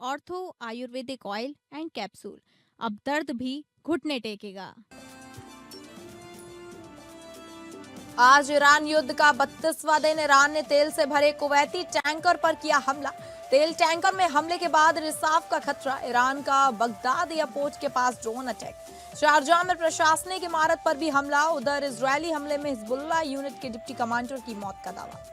Ortho Ayurvedic oil and capsule. अब दर्द भी घुटने टेकेगा। आज ईरान युद्ध का 32वां दिन। ईरान ने तेल से भरे कुवैती टैंकर पर किया हमला। तेल टैंकर में हमले के बाद रिसाव का खतरा। ईरान का बगदाद एयरपोर्ट के पास ड्रोन अटैक। शारजाह में प्रशासनिक इमारत पर भी हमला। उधर इजरायली हमले में हिजबुल्लाह यूनिट के डिप्टी कमांडर की मौत का दावा।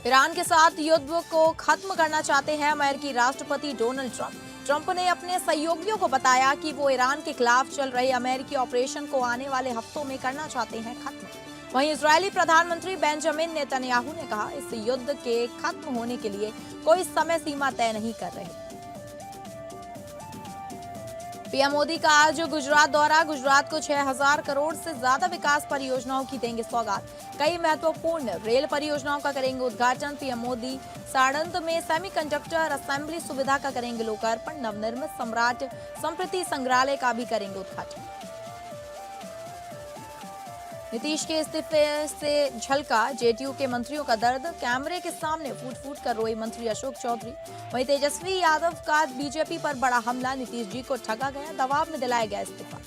ईरान के साथ युद्ध को खत्म करना चाहते हैं अमेरिकी राष्ट्रपति डोनाल्ड ट्रंप। ट्रंप ने अपने सहयोगियों को बताया कि वो ईरान के खिलाफ चल रहे अमेरिकी ऑपरेशन को आने वाले हफ्तों में करना चाहते हैं खत्म। वहीं इजरायली प्रधानमंत्री बेंजामिन नेतन्याहू ने कहा, इस युद्ध के खत्म होने के लिए कोई समय सीमा तय नहीं कर रहे। पीएम मोदी का आज गुजरात दौरा। गुजरात को 6000 करोड़ से ज्यादा विकास परियोजनाओं की देंगे सौगात। कई महत्वपूर्ण रेल परियोजनाओं का करेंगे उद्घाटन। पीएम मोदी साणंद में सेमीकंडक्टर असेंबली सुविधा का करेंगे लोकार्पण। नवनिर्मित सम्राट संस्कृति संग्रहालय का भी करेंगे उद्घाटन। नीतीश के इस्तीफे से झलका जेडीयू के मंत्रियों का दर्द। कैमरे के सामने फूट फूट कर रोए मंत्री अशोक चौधरी। वहीं तेजस्वी यादव का बीजेपी पर बड़ा हमला। नीतीश जी को ठगा गया, दबाव में दिलाया गया इस्तीफा।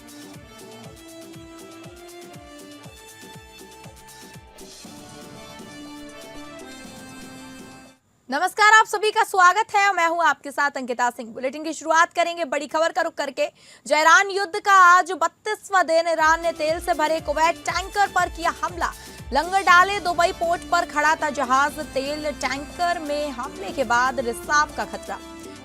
नमस्कार, आप सभी का स्वागत है। मैं हूं आपके साथ अंकिता सिंह। बुलेटिन की शुरुआत करेंगे बड़ी खबर का रुख करके। ईरान युद्ध का आज 32वां दिन। ईरान ने तेल से भरे कुवैत टैंकर पर किया हमला। लंगर डाले दुबई पोर्ट पर खड़ा था जहाज। तेल टैंकर में हमले के बाद रिसाव का खतरा।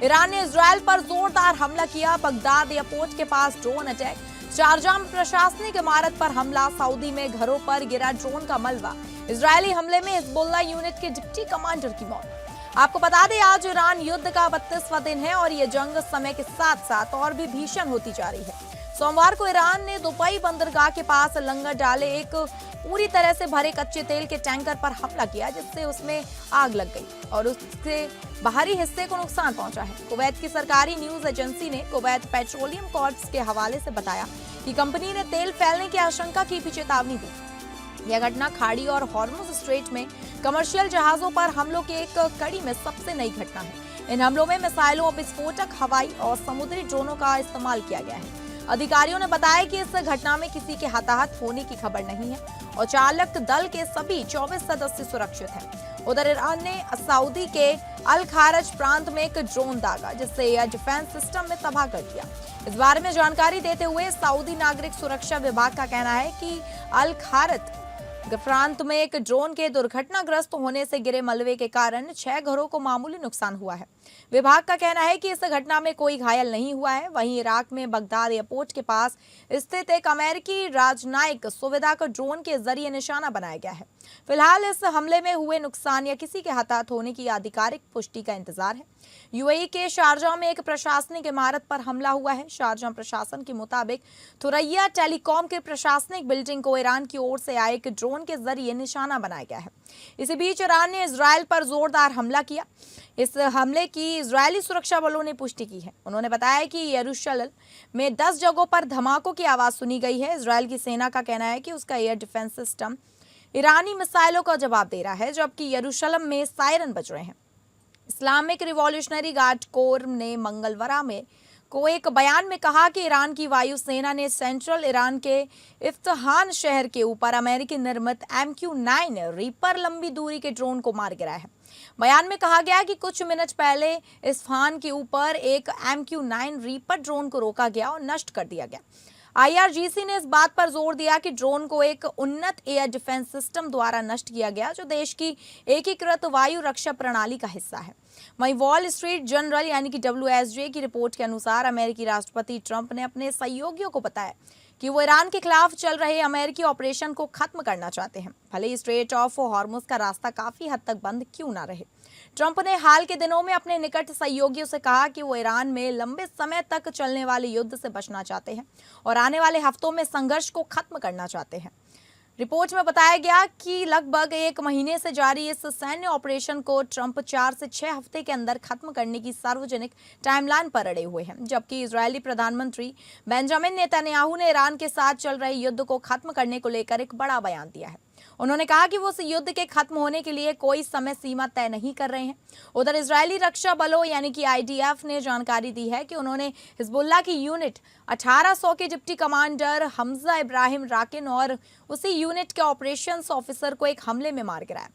ईरान ने इजरायल पर जोरदार हमला किया। बगदाद एयरपोर्ट के पास ड्रोन अटैक। शारजाह में प्रशासनिक इमारत पर हमला। सऊदी में घरों पर गिरा ड्रोन का मलबा। इजरायली हमले में हिजबुल्लाह यूनिट के डिप्टी कमांडर की मौत। आपको बता दें, आज ईरान युद्ध का 32वां दिन है और ये जंग समय के साथ साथ और भी भीषण होती जा रही है। सोमवार को ईरान ने दुबई बंदरगाह के पास लंगर डाले एक पूरी तरह से भरे कच्चे तेल के टैंकर पर हमला किया, जिससे उसमें आग लग गई और उसके बाहरी हिस्से को नुकसान पहुंचा है। कुवैत की सरकारी न्यूज एजेंसी ने कुवैत पेट्रोलियम कॉर्प्स के हवाले से बताया कि कंपनी ने तेल फैलने की आशंका की भी चेतावनी दी। यह घटना खाड़ी और हॉर्मुज स्ट्रेट में कमर्शियल जहाजों पर हमलों की एक कड़ी में सबसे नई घटना है। इन हमलों में मिसाइलों, विस्फोटक, हवाई और समुद्री ड्रोनों का इस्तेमाल किया गया है। अधिकारियों ने बताया कि इस घटना में किसी के हताहत होने की खबर नहीं है और चालक दल के सभी 24 सदस्य सुरक्षित हैं। उधर ईरान ने सऊदी के अल खारज प्रांत में एक ड्रोन दागा, जिससे एयर डिफेंस सिस्टम में तबाह कर दिया। इस बारे में जानकारी देते हुए सऊदी नागरिक सुरक्षा विभाग का कहना है कि अल खारज प्रांत में एक ड्रोन के दुर्घटनाग्रस्त होने से गिरे मलबे के कारण 6 घरों को मामूली नुकसान हुआ है। विभाग का कहना है कि इस घटना में कोई घायल नहीं हुआ है। वहीं इराक में बगदाद एयरपोर्ट के पास स्थित एक अमेरिकी राजनयिक सुविधा को ड्रोन के जरिए निशाना बनाया गया है। फिलहाल इस हमले में हुए नुकसान या किसी के हताहत होने की आधिकारिक पुष्टि का इंतजार है। यूएई के शारजाह में एक प्रशासनिक इमारत पर हमला हुआ है। शारजाह प्रशासन के मुताबिक थुरैया टेलीकॉम के प्रशासनिक बिल्डिंग को ईरान की ओर से आए एक ड्रोन के जरिए निशाना बनाया गया है। इसी बीच ईरान ने इजरायल पर जोरदार हमला किया। इस हमले की इजरायली सुरक्षा बलों ने पुष्टि की है। उन्होंने बताया कि यरूशलेम में 10 जगहों पर धमाकों की आवाज सुनी गई है। इजरायल की सेना का कहना है कि उसका एयर डिफेंस सिस्टम ईरानी मिसाइलों का जवाब दे रहा है, जबकि यरूशलेम में सायरन बज रहे हैं। इस्लामिक रिवॉल्यूशनरी गार्ड कोर ने मंगलवार में को एक बयान में कहा कि ईरान की वायुसेना ने सेंट्रल ईरान के इफ्तहान शहर के ऊपर अमेरिकी निर्मित MQ-9 रीपर लंबी दूरी के ड्रोन को मार गिराया है। बयान में कहा गया कि कुछ मिनट पहले इस्फहान के ऊपर एक MQ-9 रीपर ड्रोन को रोका गया और नष्ट कर दिया गया। IRGC ने इस बात पर जोर दिया कि ड्रोन को एक उन्नत एयर डिफेंस सिस्टम द्वारा नष्ट किया गया, जो देश की एकीकृत वायु रक्षा प्रणाली का हिस्सा है। वहीं वॉल स्ट्रीट जर्नल यानी कि WSJ की रिपोर्ट के अनुसार अमेरिकी राष्ट्रपति ट्रंप ने अपने सहयोगियों को बताया कि वो ईरान के खिलाफ चल रहे अमेरिकी ऑपरेशन को खत्म करना चाहते हैं, भले ही स्ट्रेट ऑफ हॉर्मुज का रास्ता काफी हद तक बंद क्यों ना रहे। ट्रंप ने हाल के दिनों में अपने निकट सहयोगियों से कहा कि वो ईरान में लंबे समय तक चलने वाले युद्ध से बचना चाहते हैं और आने वाले हफ्तों में संघर्ष को खत्म करना चाहते हैं। रिपोर्ट में बताया गया कि लगभग 1 महीने से जारी इस सैन्य ऑपरेशन को ट्रंप 4 से 6 हफ्ते के अंदर खत्म करने की सार्वजनिक टाइमलाइन पर अड़े हुए हैं, जबकि इजरायली प्रधानमंत्री बेंजामिन नेतन्याहू ने ईरान के साथ चल रहे युद्ध को खत्म करने को लेकर एक बड़ा बयान दिया है। उन्होंने कहा कि वो उस युद्ध के खत्म होने के लिए कोई समय सीमा तय नहीं कर रहे हैं। उधर इजरायली रक्षा बलों यानी कि IDF ने जानकारी दी है कि उन्होंने हिजबुल्लाह की यूनिट 1800 के डिप्टी कमांडर हमजा इब्राहिम राकिन और उसी यूनिट के ऑपरेशंस ऑफिसर को एक हमले में मार गिराया।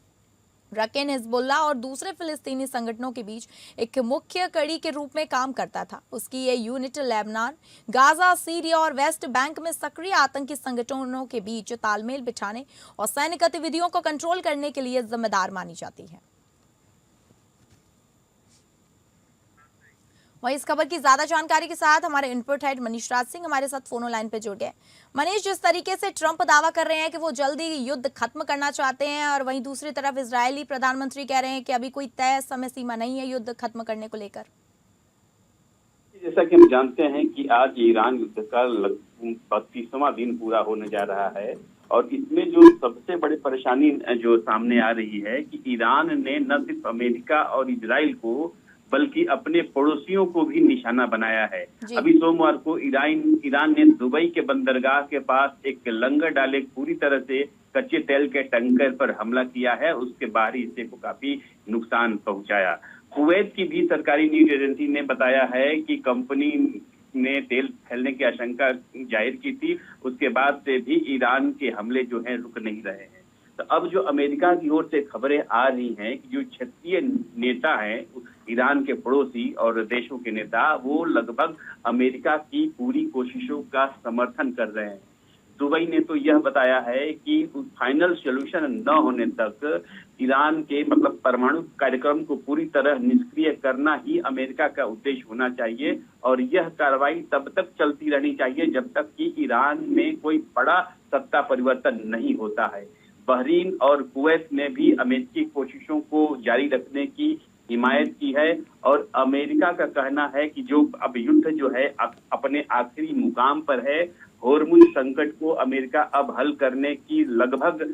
रकीन हिजबुल्लाह और दूसरे फिलिस्तीनी संगठनों के बीच एक मुख्य कड़ी के रूप में काम करता था। उसकी ये यूनिट लेबनान, गाजा, सीरिया और वेस्ट बैंक में सक्रिय आतंकी संगठनों के बीच तालमेल बिठाने और सैन्य गतिविधियों को कंट्रोल करने के लिए जिम्मेदार मानी जाती है। वहीं इस खबर की ज्यादा जानकारी के साथ हमारे इनपुट हेड मनीष राज सिंह हमारे साथ फोनो लाइन पे जुड़ गए। मनीष, जिस तरीके से ट्रंप दावा कर रहे हैं कि वो जल्दी युद्ध खत्म करना चाहते हैं और वहीं दूसरी तरफ इजरायली प्रधानमंत्री कह रहे हैं कि अभी कोई तय समय सीमा नहीं है युद्ध खत्म करने को लेकर। जैसा कि हम जानते हैं कि आज ईरान युद्ध का 32वां दिन पूरा होने जा रहा है और इसमें जो सबसे बड़ी परेशानी जो सामने आ रही है कि ईरान ने न सिर्फ अमेरिका और इजराइल को बल्कि अपने पड़ोसियों को भी निशाना बनाया है। अभी सोमवार को ईरान ने दुबई के बंदरगाह के पास एक लंगर डाले पूरी तरह से कच्चे तेल के टैंकर पर हमला किया है, उसके बाहरी हिस्से को काफी नुकसान पहुंचाया। कुवैत की भी सरकारी न्यूज एजेंसी ने बताया है कि कंपनी ने तेल फैलने की आशंका जाहिर की थी, उसके बाद से भी ईरान के हमले जो हैं रुक नहीं रहे हैं। तो अब जो अमेरिका की ओर से खबरें आ रही हैं कि जो क्षेत्रीय नेता हैं ईरान के पड़ोसी और देशों के नेता, वो लगभग अमेरिका की पूरी कोशिशों का समर्थन कर रहे हैं। दुबई ने तो यह बताया है कि फाइनल सॉल्यूशन न होने तक ईरान के परमाणु कार्यक्रम को पूरी तरह निष्क्रिय करना ही अमेरिका का उद्देश्य होना चाहिए और यह कार्रवाई तब तक चलती रहनी चाहिए जब तक कि ईरान में कोई बड़ा सत्ता परिवर्तन नहीं होता है। बहरीन और कुवैत ने भी अमेरिकी कोशिशों को जारी रखने की हिमायत की है और अमेरिका का कहना है कि जो अब युद्ध जो है अपने आखिरी मुकाम पर है। होर्मुज संकट को अमेरिका अब हल करने की लगभग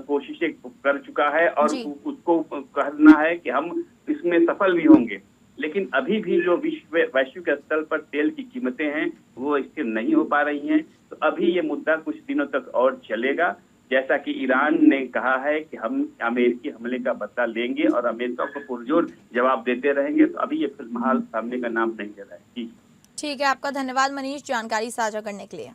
कोशिशें कर चुका है और उसको कहना है कि हम इसमें सफल भी होंगे, लेकिन अभी भी जो वैश्विक स्तर पर तेल की कीमतें हैं वो स्थिर नहीं हो पा रही हैं। तो अभी ये मुद्दा कुछ दिनों तक और चलेगा। जैसा कि ईरान ने कहा है कि हम अमेरिकी हमले का बदला लेंगे और अमेरिका को पुरजोर जवाब देते रहेंगे, तो अभी ये फिलहाल सामने का नाम नहीं ले रहा है। ठीक है, आपका धन्यवाद मनीष जानकारी साझा करने के लिए।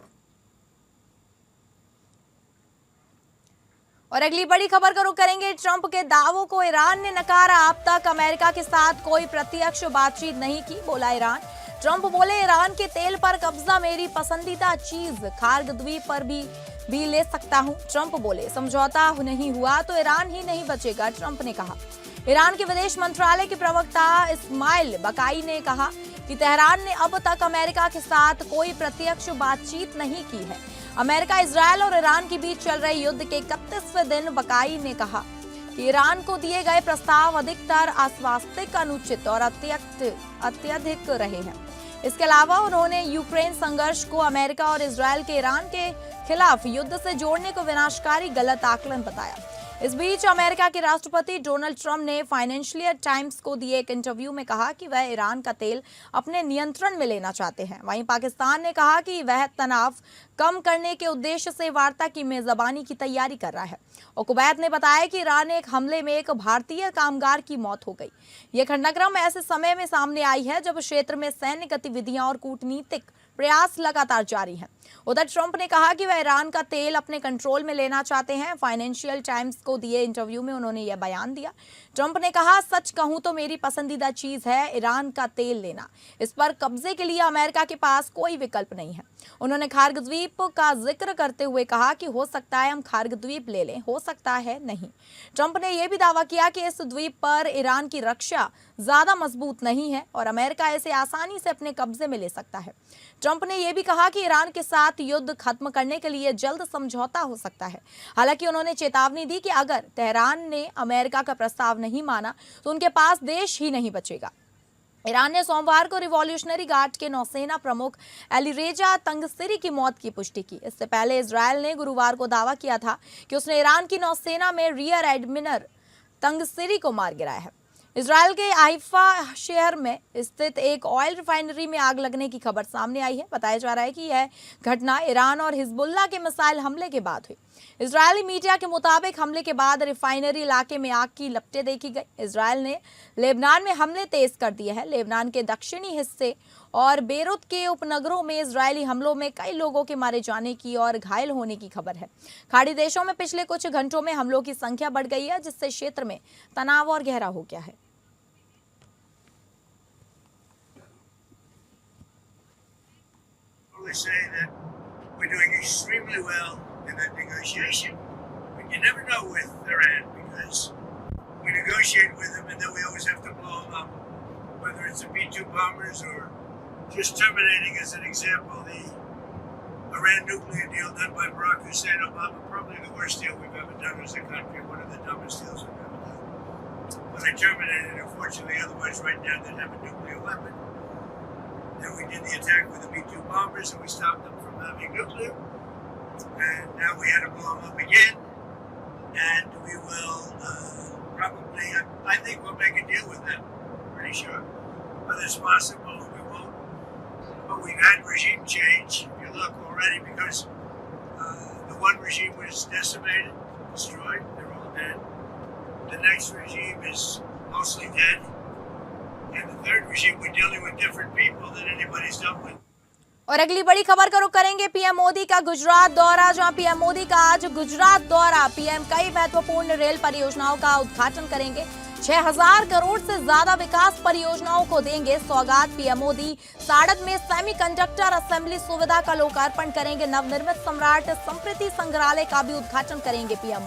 और अगली बड़ी खबर का रुख करेंगे। ट्रंप के दावों को ईरान ने नकारा। अब तक अमेरिका के साथ कोई प्रत्यक्ष बातचीत नहीं की, बोला ईरान। ट्रंप बोले ईरान के तेल पर कब्जा मेरी पसंदीदा चीज, खार्ग द्वीप पर भी ले सकता हूं। ट्रंप बोले समझौता नहीं हुआ तो ईरान ही नहीं बचेगा, ट्रंप ने कहा। ईरान के विदेश मंत्रालय के प्रवक्ता इस्माइल बकाई ने कहा कि तेहरान ने अब तक अमेरिका के साथ कोई प्रत्यक्ष बातचीत नहीं की है। अमेरिका, इजरायल और ईरान के बीच चल रहे युद्ध के 31वें दिन बकाई ने कहा कि ईरान को दिए गए प्रस्ताव अधिकतर आश्वास्तिक, अनुचित और अत्यधिक रहे हैं। इसके अलावा उन्होंने यूक्रेन संघर्ष को अमेरिका और इजरायल के ईरान के खिलाफ युद्ध से जोड़ने को विनाशकारी गलत आकलन बताया। इस बीच अमेरिका के राष्ट्रपति डोनाल्ड ट्रंप ने फाइनेंशियल टाइम्स को दिए एक इंटरव्यू में कहा कि वह ईरान का तेल अपने नियंत्रण में लेना चाहते हैं। वहीं पाकिस्तान ने कहा कि वह तनाव कम करने के उद्देश्य से वार्ता की मेजबानी की तैयारी कर रहा है। और कुवैत ने बताया कि ईरान एक हमले में एक भारतीय कामगार की मौत हो गई। यह घटनाक्रम ऐसे समय में सामने आई है जब क्षेत्र में सैन्य गतिविधियां और कूटनीतिक प्रयास लगातार जारी हैं। उधर ट्रंप ने कहा कि वह ईरान का तेल अपने कंट्रोल में लेना चाहते हैं। फाइनेंशियल टाइम्स को दिए इंटरव्यू में उन्होंने यह बयान दिया। ट्रंप ने कहा, सच कहूं तो मेरी पसंदीदा चीज है ईरान का तेल लेना। इस पर कब्जे के लिए अमेरिका के पास कोई विकल्प नहीं है। उन्होंने खार्ग द्वीप का जिक्र करते हुए कहा कि हो सकता है हम खार्ग द्वीप ले लें, हो सकता है नहीं। ट्रंप ने यह भी दावा किया कि इस द्वीप पर ईरान की रक्षा ज्यादा मजबूत नहीं है और अमेरिका इसे आसानी से अपने कब्जे में ले सकता है। ट्रंप ने यह भी कहा कि ईरान के साथ युद्ध खत्म करने के लिए जल्द समझौता हो सकता है। हालांकि उन्होंने चेतावनी दी कि अगर तेहरान ने अमेरिका का प्रस्ताव नहीं माना तो उनके पास देश ही नहीं बचेगा। ईरान ने सोमवार को रिवॉल्यूशनरी गार्ड के नौसेना प्रमुख अलीरेजा तंगसिरी की मौत की पुष्टि की। इससे पहले इजरायल ने गुरुवार को दावा किया था कि उसने ईरान की नौसेना में रियर एडमिरल तंगसिरी को मार गिराया है। इजरायल के हाइफा शहर में स्थित एक ऑयल रिफाइनरी में आग लगने की खबर सामने आई है। बताया जा रहा है कि यह घटना ईरान और हिजबुल्लाह के मिसाइल हमले के बाद हुई। इजरायली मीडिया के मुताबिक हमले के बाद रिफाइनरी इलाके में आग की लपटें देखी गई। इजरायल ने लेबनान में हमले तेज कर दिए हैं। लेबनान के दक्षिणी हिस्से और बेरूत के उपनगरों में इजरायली हमलों में कई लोगों के मारे जाने की और घायल होने की खबर है। खाड़ी देशों में पिछले कुछ घंटों में हमलों की संख्या बढ़ गई है, जिससे क्षेत्र में तनाव और गहरा हो गया है। Say that we're doing extremely well in that negotiation, but you never know with Iran because we negotiate with them and then we always have to blow them up, whether it's the B-2 bombers or just terminating, as an example, the Iran nuclear deal done by Barack Hussein Obama, probably the worst deal we've ever done as a country, one of the dumbest deals we've ever done. But they terminated it, unfortunately, otherwise right now they'd have a nuclear weapon. Then we did the attack with the B-2 bombers and we stopped them from having nuclear. And now we had to blow them up again. And we will probably, I think we'll make a deal with them, pretty sure. Whether it's possible, we won't. But we've had regime change, if you look already, because the one regime was decimated, destroyed, they're all dead. The next regime is mostly dead. And the third regime, we're dealing with different people than anybody's dealt with. और अगली बड़ी खबर का रुख करेंगे PM Modi का गुजरात दौरा, जहां पीएम मोदी का आज गुजरात दौरा। पीएम कई महत्वपूर्ण रेल परियोजनाओं का उद्घाटन करेंगे। 6000 करोड़ से ज्यादा विकास परियोजनाओं को देंगे सौगात। पीएम मोदी साड़द में सेमीकंडक्टर असेंबली सुविधा का लोकार्पण करेंगे। नवनिर्मित सम्राट स्मृति संग्रहालय का भी उद्घाटन करेंगे पीएम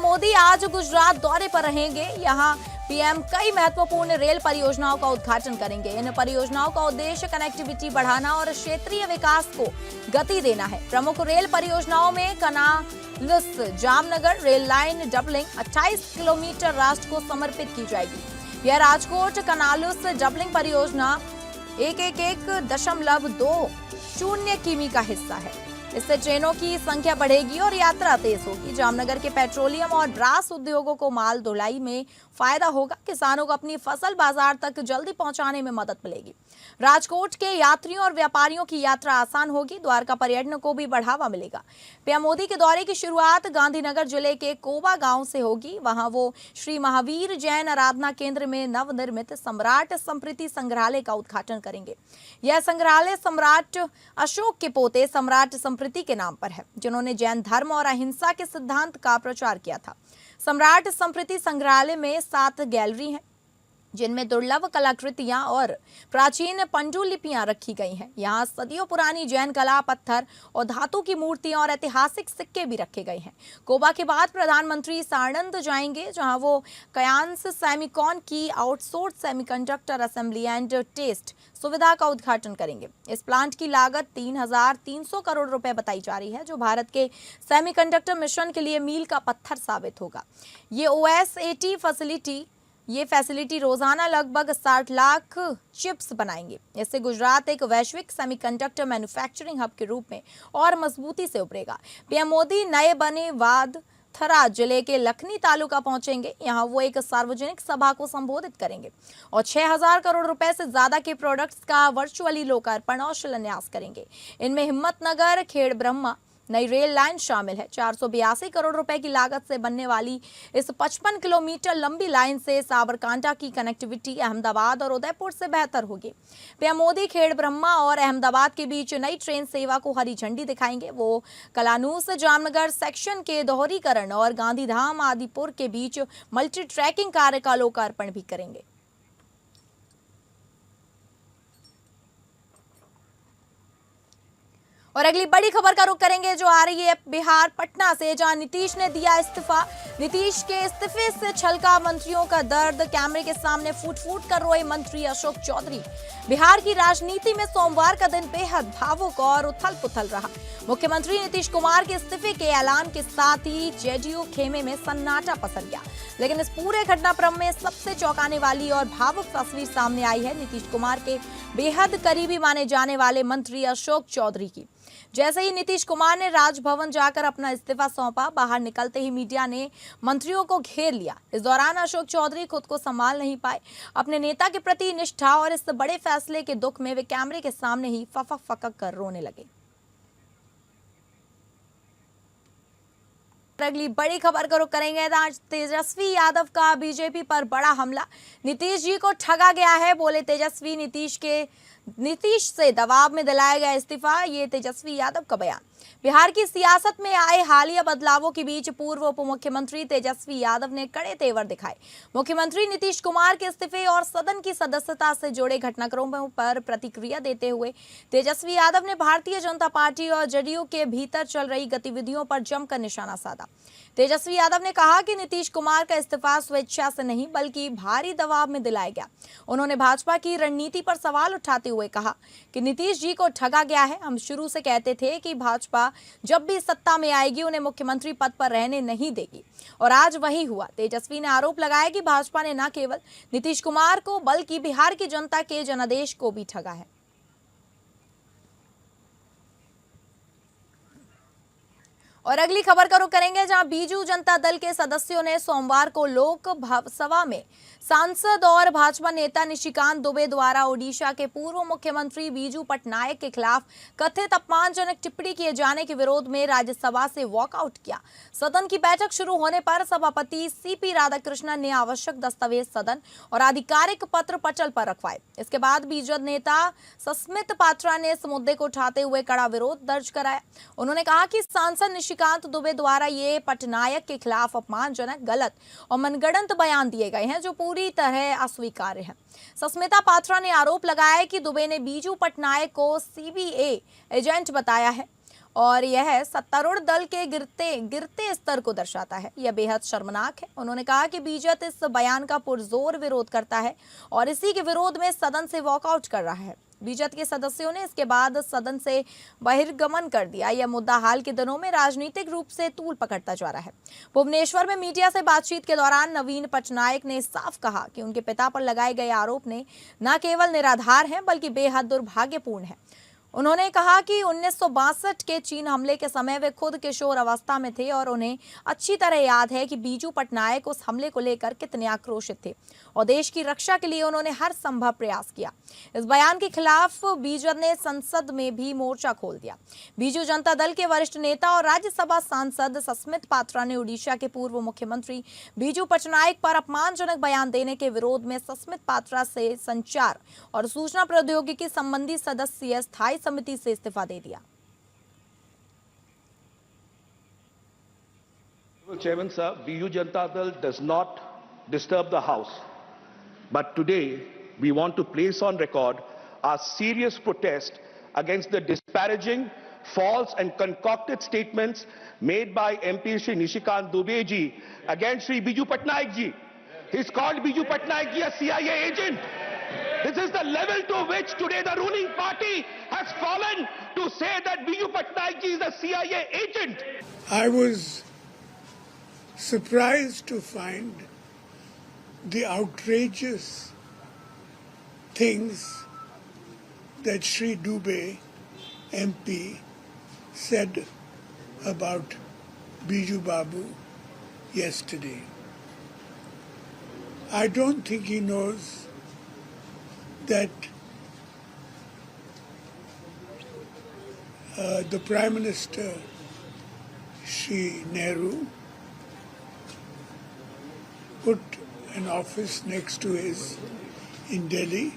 मोदी आज गुजरात दौरे पर रहेंगे। यहाँ पीएम कई महत्वपूर्ण रेल परियोजनाओं का उद्घाटन करेंगे। इन परियोजनाओं का उद्देश्य कनेक्टिविटी बढ़ाना और क्षेत्रीय विकास को गति देना है। प्रमुख रेल परियोजनाओं में Kanalus Jamnagar rail line doubling 28 kilometre राष्ट्र को समर्पित की जाएगी। यह राजकोट कनालुस डबलिंग परियोजना 111.20 किमी का हिस्सा है। इससे ट्रेनों की संख्या बढ़ेगी और यात्रा तेज होगी। जामनगर के पेट्रोलियम और ब्रास उद्योगों को माल ढुलाई में फायदा होगा। किसानों को अपनी फसल बाजार तक जल्दी पहुंचाने में मदद मिलेगी। राजकोट के यात्रियों और व्यापारियों की यात्रा आसान होगी। द्वारका पर्यटन को भी बढ़ावा मिलेगा। पीएम मोदी के दौरे की शुरुआत गांधीनगर जिले के कोबा गांव से होगी। वहां वो श्री महावीर जैन आराधना केंद्र में नवनिर्मित सम्राट स्मृति संग्रहालय का उद्घाटन करेंगे। यह संग्रहालय सम्राट अशोक के पोते सम्राट स्मृति के नाम पर है, जिन्होंने जैन धर्म और अहिंसा के सिद्धांत का प्रचार किया था। सम्राट स्मृति संग्रहालय में 7 गैलरी हैं, जिनमें दुर्लभ कलाकृतियां और प्राचीन पांडुलिपियां रखी गई हैं। यहाँ सदियों पुरानी जैन कला, पत्थर और धातु की मूर्तियां और ऐतिहासिक सिक्के भी रखे गए हैं। कोबा के बाद प्रधानमंत्री साणंद जाएंगे, जहां वो कयांस सेमिकॉन की outsource semiconductor assembly and test सुविधा का उद्घाटन करेंगे। इस प्लांट की लागत 3300 करोड़ रुपए बताई जा रही है, जो भारत के सेमीकंडक्टर मिशन के लिए मील का पत्थर साबित होगा। ये फैसिलिटी रोजाना लगभग 60 लाख चिप्स बनाएंगे। इससे गुजरात एक वैश्विक सेमीकंडक्टर मैन्युफैक्चरिंग हब के रूप में और मजबूती से उभरेगा। पीएम मोदी नए बने वादथरा जिले के लखनी तालुका पहुंचेंगे। यहां वो एक सार्वजनिक सभा को संबोधित करेंगे और 6000 करोड़ रुपए से ज्यादा के प्रोडक्ट्स का वर्चुअली लोकार्पण और शिलान्यास करेंगे। इनमें हिम्मतनगर खेड़ ब्रह्मा नई रेल लाइन शामिल है। 482 करोड़ रुपए की लागत से बनने वाली इस 55 किलोमीटर लंबी लाइन से साबरकांठा की कनेक्टिविटी अहमदाबाद और उदयपुर से बेहतर होगी। पीएम मोदी खेड़ ब्रह्मा और अहमदाबाद के बीच नई ट्रेन सेवा को हरी झंडी दिखाएंगे। वो कलानूस जामनगर सेक्शन के दोहरीकरण और गांधीधाम आदिपुर के बीच मल्टी ट्रैकिंग कार्य का लोकार्पण भी करेंगे। और अगली बड़ी खबर का रुख करेंगे, जो आ रही है बिहार पटना से, जहां नीतीश ने दिया इस्तीफा। नीतीश के इस्तीफे से छलका मंत्रियों का दर्द। कैमरे के सामने फूट फूट कर रोए मंत्री अशोक चौधरी। बिहार की राजनीति में सोमवार का दिन बेहद भावुक और उथल पुथल रहा। मुख्यमंत्री नीतीश कुमार के इस्तीफे के ऐलान के साथ ही जेडीयू खेमे में सन्नाटा पसर गया। लेकिन इस पूरे घटनाक्रम में सबसे चौंकाने वाली और भावुक तस्वीर सामने आई है नीतीश कुमार के बेहद करीबी माने जाने वाले मंत्री अशोक चौधरी की। जैसे ही नीतीश कुमार ने राजभवन जाकर अपना इस्तीफा सौंपा, बाहर निकलते ही मीडिया ने मंत्रियों को घेर लिया। इस दौरान अशोक चौधरी खुद को संभाल नहीं पाए। अपने नेता के प्रति निष्ठा और इस बड़े फैसले के दुख में वे कैमरे के सामने ही फकक कर रोने लगे। अगली बड़ी खबर को रुख करेंगे। आज तेजस्वी यादव का बीजेपी पर बड़ा हमला। नीतीश जी को ठगा गया है, बोले तेजस्वी। नीतीश से दबाव में दिलाया गया इस्तीफा, ये तेजस्वी यादव का बयान। बिहार की सियासत में आए हालिया बदलावों के बीच पूर्व उप मुख्यमंत्री तेजस्वी यादव ने कड़े तेवर दिखाए। मुख्यमंत्री नीतीश कुमार के इस्तीफे और सदन की सदस्यता से जुड़े घटनाक्रमों पर प्रतिक्रिया देते हुए तेजस्वी यादव ने भारतीय जनता पार्टी और जदयू के भीतर चल रही गतिविधियों पर जमकर निशाना साधा। तेजस्वी यादव ने कहा कि नीतीश कुमार का इस्तीफा स्वेच्छा से नहीं बल्कि भारी दबाव में दिलाया गया। उन्होंने भाजपा की रणनीति पर सवाल उठाते हुए कहा कि नीतीश जी को ठगा गया है। हम शुरू से कहते थे कि भाजपा जब भी सत्ता में आएगी उन्हें मुख्यमंत्री पद पर रहने नहीं देगी, और आज वही हुआ। तेजस्वी ने आरोप लगाया कि भाजपा ने न केवल नीतीश कुमार को बल्कि बिहार की जनता के जनादेश को भी ठगा है। और अगली खबर का रुख करेंगे, जहां बीजू जनता दल के सदस्यों ने सोमवार को लोकसभा में सांसद और भाजपा नेता निशिकांत दुबे द्वारा ओडिशा के पूर्व मुख्यमंत्री बीजू पटनायक के खिलाफ कथित अपमानजनक टिप्पणी किए जाने के विरोध में राज्यसभा से वॉकआउट किया। सदन की बैठक शुरू होने पर सभापति सीपी राधाकृष्णन ने आवश्यक दस्तावेज, सदन और आधिकारिक पत्र पटल पर रखवाए। इसके बाद बीजेपी नेता सस्मित पात्रा ने इस मुद्दे को उठाते हुए कड़ा विरोध दर्ज कराया। उन्होंने कहा कि सांसद निशिकांत दुबे द्वारा ये पटनायक के खिलाफ अपमानजनक, गलत और मनगढ़ंत बयान दिए गए हैं जो पूरी तरह अस्वीकार्य है। सस्मिता पात्रा ने आरोप लगाया कि दुबे ने बीजू पटनायक को सीबीए एजेंट बताया है और यह सत्तारूढ़ दल के गिरते स्तर को दर्शाता है। यह बेहद शर्मनाक है। उन्होंने कहा कि बीजेपी इस बयान का पुरजोर विरोध करता है और इसी के विरोध में सदन से वॉकआउट कर रहा है। बीजेपी के सदस्यों ने इसके बाद सदन से बहिर्गमन कर दिया। यह मुद्दा हाल के दिनों में राजनीतिक रूप से तूल पकड़ता जा रहा है। भुवनेश्वर में मीडिया से बातचीत के दौरान नवीन पटनायक ने साफ कहा कि उनके पिता पर लगाए गए आरोप ने न केवल निराधार हैं बल्कि बेहद दुर्भाग्यपूर्ण है। उन्होंने कहा कि 1962 के चीन हमले के समय वे खुद किशोर अवस्था में थे और उन्हें अच्छी तरह याद है कि बीजू पटनायक उस हमले को लेकर कितने आक्रोशित थे और देश की रक्षा के लिए उन्होंने हर संभव प्रयास किया। इस बयान के खिलाफ बीजेपी ने संसद में भी मोर्चा खोल दिया। बीजू जनता दल के वरिष्ठ नेता और राज्यसभा सांसद सस्मित पात्रा ने ओडिशा के पूर्व मुख्यमंत्री बीजू पटनायक पर अपमानजनक बयान देने के विरोध में सस्मित पात्रा से संचार और सूचना प्रौद्योगिकी संबंधी सदस्य स्थायी समिति से इस्तीफा दे दिया। Chairman sir, BU Janata Dal does not disturb the House, but today we want to place on record our serious protest against the disparaging, false and concocted statements made by MP Shri Nishikant Dubey ji against Shri Biju Patnaik ji. He's called Biju Patnaik ji a CIA agent. This is the level to which today the ruling party has fallen, to say that Biju Patnaik ji is a CIA agent. I was surprised to find the outrageous things that Shri Dubey MP said about Biju Babu yesterday. I don't think he knows that the Prime Minister, Shri Nehru, put an office next to his in Delhi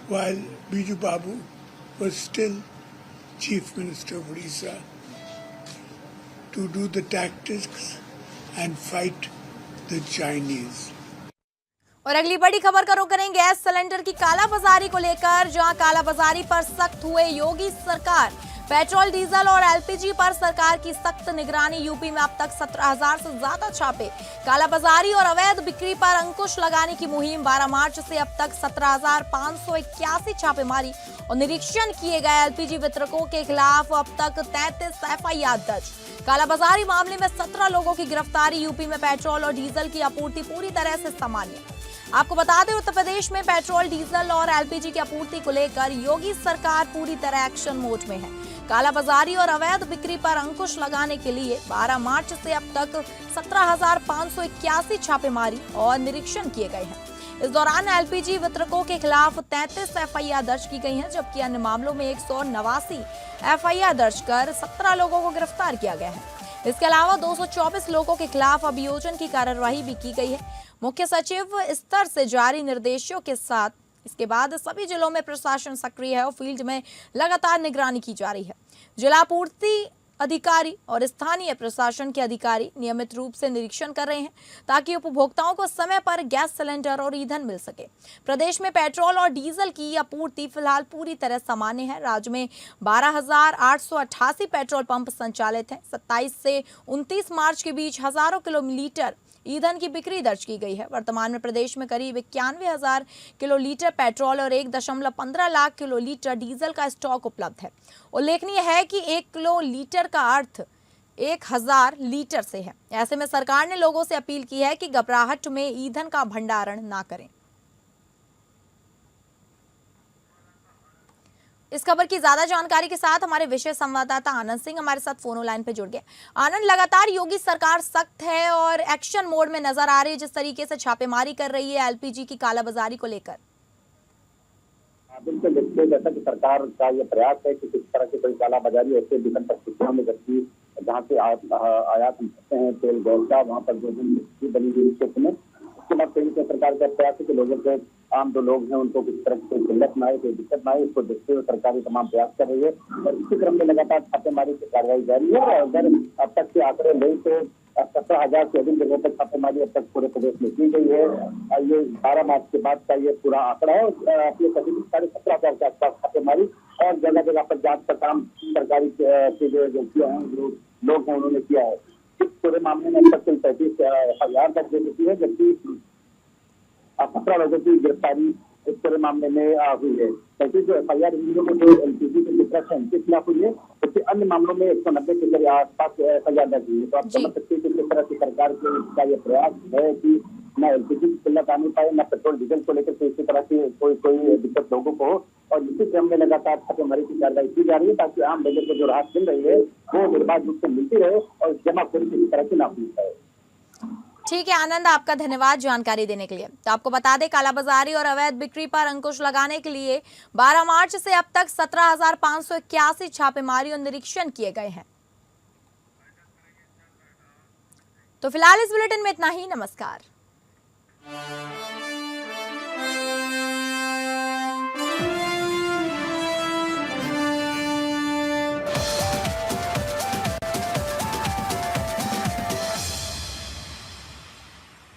while Biju Babu was still Chief Minister of Odisha, to do the tactics and fight the Chinese. और अगली बड़ी खबर का रुख करेंगे gas cylinder की कालाबाजारी को लेकर, जहां कालाबाजारी पर सख्त हुए योगी सरकार। पेट्रोल, डीजल और एलपीजी पर सरकार की सख्त निगरानी। यूपी में अब तक 17,000 से ज्यादा छापे। कालाबाजारी और अवैध बिक्री पर अंकुश लगाने की मुहिम। 12 मार्च से अब तक 17,581 छापेमारी और निरीक्षण किए गए। एलपीजी वितरकों के खिलाफ अब तक 33 एफआईआर दर्ज। कालाबाजारी मामले में 17 लोगों की गिरफ्तारी। यूपी में पेट्रोल और डीजल की आपूर्ति पूरी तरह से सामान्य। आपको बता दें, उत्तर प्रदेश में पेट्रोल, डीजल और एलपीजी की आपूर्ति को लेकर योगी सरकार पूरी तरह एक्शन मोड में है। कालाबाजारी और अवैध बिक्री पर अंकुश लगाने के लिए 12 मार्च से अब तक 17,581 छापेमारी और निरीक्षण किए गए हैं। इस दौरान एलपीजी वितरकों के खिलाफ 33 एफआईआर दर्ज की गई हैं, जबकि अन्य मामलों में 189 एफआईआर दर्ज कर 17 लोगों को गिरफ्तार किया गया है। इसके अलावा 224 लोगों के खिलाफ अभियोजन की कार्रवाई भी की गई है। मुख्य सचिव स्तर से जारी निर्देशों के साथ इसके बाद सभी जिलों में प्रशासन सक्रिय है और फील्ड में लगातार निगरानी की जा रही है। जिला पूर्ति अधिकारी और स्थानीय प्रशासन के अधिकारी नियमित रूप से निरीक्षण कर रहे हैं ताकि उपभोक्ताओं को समय पर गैस सिलेंडर और ईंधन मिल सके। प्रदेश में पेट्रोल और डीजल की आपूर्ति फिलहाल पूरी तरह सामान्य है। राज्य में 12,888 पेट्रोल पंप संचालित हैं। 27 से 29 मार्च के बीच हजारों किलोलीटर ईंधन की बिक्री दर्ज की गई है। वर्तमान में प्रदेश में करीब 91,000 किलोलीटर पेट्रोल और 1.15 लाख किलोलीटर डीजल का स्टॉक उपलब्ध है। उल्लेखनीय है कि 1 किलो लीटर का अर्थ 1,000 लीटर से है। ऐसे में सरकार ने लोगों से अपील की है कि घबराहट में ईंधन का भंडारण ना करें। इस खबर की ज्यादा जानकारी के साथ हमारे विशेष संवाददाता आनंद सिंह हमारे साथ फोन लाइन पे जुड़ गए। आनंद, लगातार योगी सरकार सख्त है और एक्शन मोड में नजर आ रही है, जिस तरीके से छापेमारी कर रही है एलपीजी की कालाबाजारी को लेकर। बिल्कुल देखिए, जैसा कि सरकार का ये प्रयास है कि किस तरह की कोई कालाबाजारी ऐसे विभिन्न परिस्थितियों में, जबकि जहाँ से आयात करते हैं तेल गैस का, वहाँ पर जो बनी हुई क्षेत्र में, उसके बाद केंद्र सरकार का प्रयास है कि लोगों के आम जो लोग हैं उनको किस तरह की कोई किल्लत न आए, कोई दिक्कत न आए, इसको देखते हुए सरकार तमाम प्रयास कर रही है और इसी क्रम में लगातार छापेमारी की कार्रवाई जारी है। अगर अब तक के आंकड़े लें तो 17,000 से अधिक जगहों पर छापेमारी अब तक पूरे प्रदेश में की गई है। ये 12 मार्च के बाद का ये पूरा आंकड़ा है। अपने करीब 17,500 के आसपास छापेमारी और जगह जगह पर जांच का काम सरकारी के जो एजेंसियां हैं, जो लोग हैं, उन्होंने किया है। इस पूरे मामले में अब तक 35,000 तक दे चुकी है, जबकि 17 लोगों की गिरफ्तारी इस पूरे मामले में हुई है। 35 जो FIR जो एलपीजी के वितरक हैं उनके खिलाफ हुई है, जबकि अन्य मामलों में 190 के आसपास FIR दर्ज हुई है। तो आप समझ सकते हैं कि किस तरह की सरकार का ये प्रयास है कि न एलपीजी की किल्लत आने पाए, न पेट्रोल डीजल को लेकर किसी तरह की कोई दिक्कत लोगों को हो। और इसी क्रम में लगातार छापेमारी की कार्रवाई की जा रही है ताकि आम लोगों को जो राहत मिल रही है वो निर्बाध रूप से मिलती रहे और जमाखोरी किसी तरह की ना हुई है। ठीक है आनंद, आपका धन्यवाद जानकारी देने के लिए। तो आपको बता दें, कालाबाजारी और अवैध बिक्री पर अंकुश लगाने के लिए 12 मार्च से अब तक 17,581 छापेमारी और निरीक्षण किए गए हैं। तो फिलहाल इस बुलेटिन में इतना ही। नमस्कार।